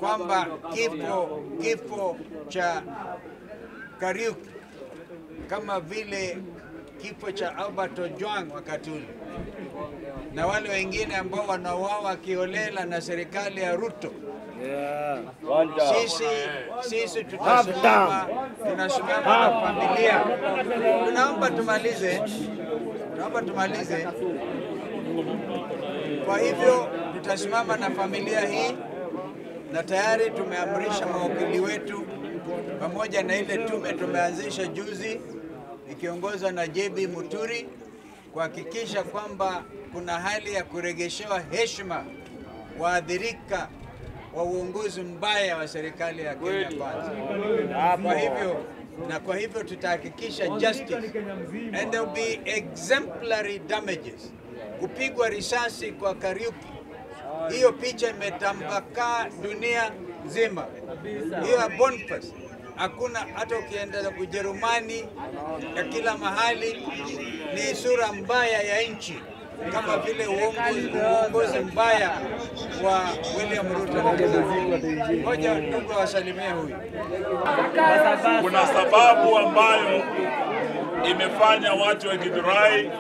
kwamba kifo cha Kariuki kama vile kifo cha Albert Ojwang wakati ule na wale wengine ambao wanauawa kiolela na serikali ya Ruto. Sisi tunasimama na familia. Tunaomba tumalize. Kwa hivyo tutasimama na familia hii, na tayari tumeamrisha mawakili wetu pamoja na ile tume tumeanzisha juzi ikiongozwa na JB Muturi kuhakikisha kwamba kuna hali ya kuregeshewa heshima waathirika wa uongozi mbaya wa serikali ya Kenya Kwanza. Kwa hivyo tutahakikisha justice and there will be exemplary damages. Kupigwa risasi kwa Kariuki, hiyo picha imetambakaa dunia nzima. Hiyo ya Boniface, hakuna, hata ukienda Ujerumani ya kila mahali ni sura mbaya ya nchi, kama vile uongozi mbaya wa William Ruto. Ngoja ndugu wasalimie huyu. Kuna sababu ambayo imefanya watu wa Githurai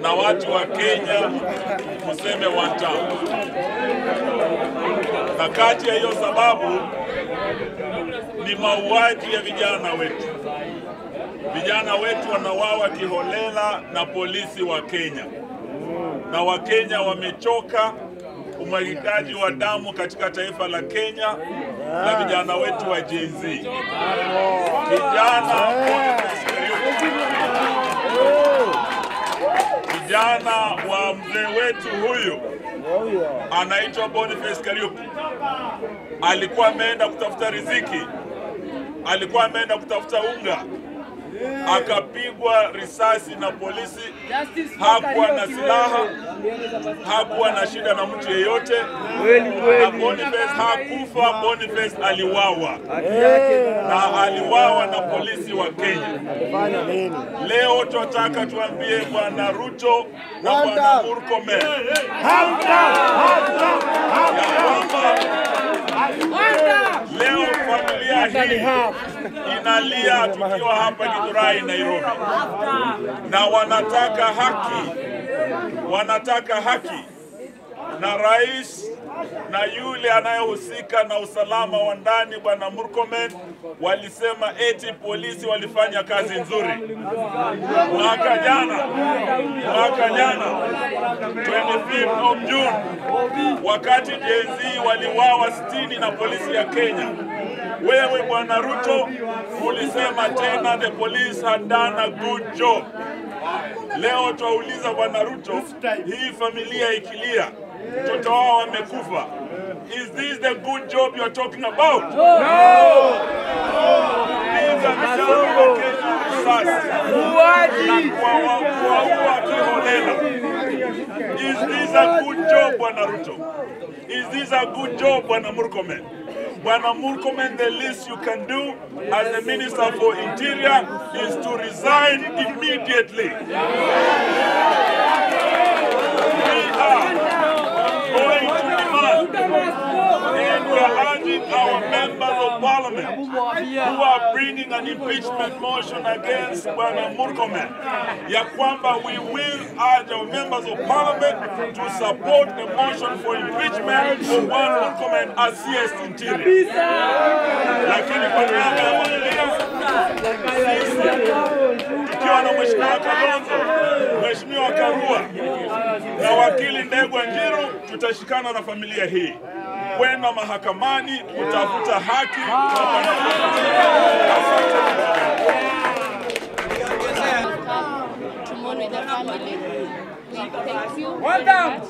na watu wa Kenya kuseme one town. Na kati ya hiyo sababu ni mauaji ya vijana wetu. Vijana wetu wanauawa kiholela na polisi wa Kenya. Na Wakenya wamechoka umwagikaji wa damu katika taifa la Kenya na vijana wetu wa Gen Z. Kijana wa mzee wetu huyu anaitwa Boniface Kariuki alikuwa ameenda kutafuta riziki, alikuwa ameenda kutafuta unga, akapigwa risasi na polisi. Hakuwa na silaha, hakuwa na shida na mtu yeyote, na Boniface hakufa. Boniface aliwawa, na aliwawa na polisi wa Kenya. Leo tunataka tuambie Bwana Ruto na Bwana Murkomen leo familia hii inalia tukiwa hapa Githurai, Nairobi, na wanataka haki, na rais na yule anayehusika na usalama wa ndani Bwana Murkomen walisema eti polisi walifanya kazi nzuri. Mwaka jana 25 of June, wakati Gen Z waliwawa 60 na polisi ya Kenya, wewe Bwana Ruto ulisema tena the police had done a good job. Leo tuauliza Bwana Ruto, hii familia ikilia mtoto wao wamekufa, is this the good job you are talking about? No! These are vijana wa Kenya risasi na kuwaua kiholela. Is this a good job, Bwana Ruto? Is this a good job, Bwana Murkomen? Bwana Murkomen, the least you can do as the Minister for Interior is to resign immediately. We are going to demand, and we are urging our members of parliament who are bringing an impeachment motion against Bwana Murkomen, ya kwamba we will urge our members of parliament to support the motion for impeachment of Bwana Murkomen as CS Interior. Lakini kwa niaba ya familia, tukiwa na Mheshimiwa Kalonzo, Mheshimiwa Karua na wakili Ndegwa Njiru, tutashikana na familia hii kwenda mahakamani kutafuta haki kwa Bwana Murkomen. Thank you very much.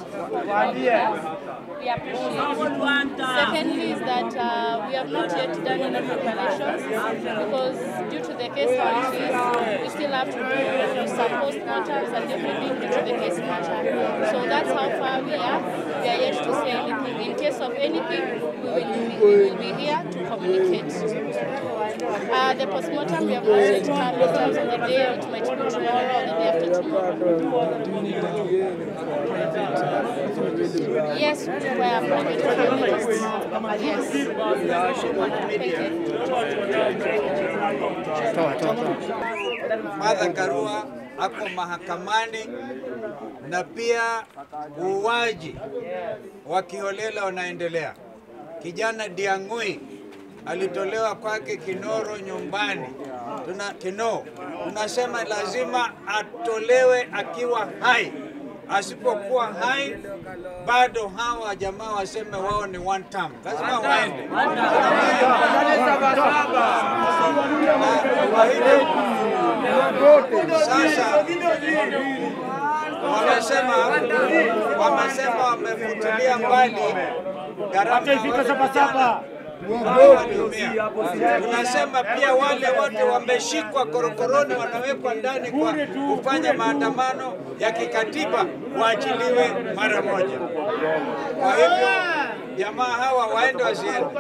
We appreciate it. Secondly is that we have not yet done any preparations because due to the case how it is, we still have to do some postmortems and everything due to the case matter. So that's how far we are. We are yet to say anything. In case of anything, we will we will be here to communicate. The postmortem we have not yet done in terms of the day, it might be tomorrow or the day after tomorrow. Yes, we are private families. Yes. Martha Karua ako mahakamani na pia uuaji wa kiholela unaendelea. Kijana Diang'ui alitolewa kwake Kinoro nyumbani. Tunasema lazima atolewe akiwa hai. Asipokuwa hai bado hawa jamaa waseme wao ni one term. Lazima waende. Sasa wamesema wamefutilia mbali gharama. Tunasema pia wale wote wameshikwa korokoroni wanawekwa ndani kwa kufanya maandamano ya kikatiba waachiliwe mara moja. Kwa hivyo jamaa hawa waende wasiende.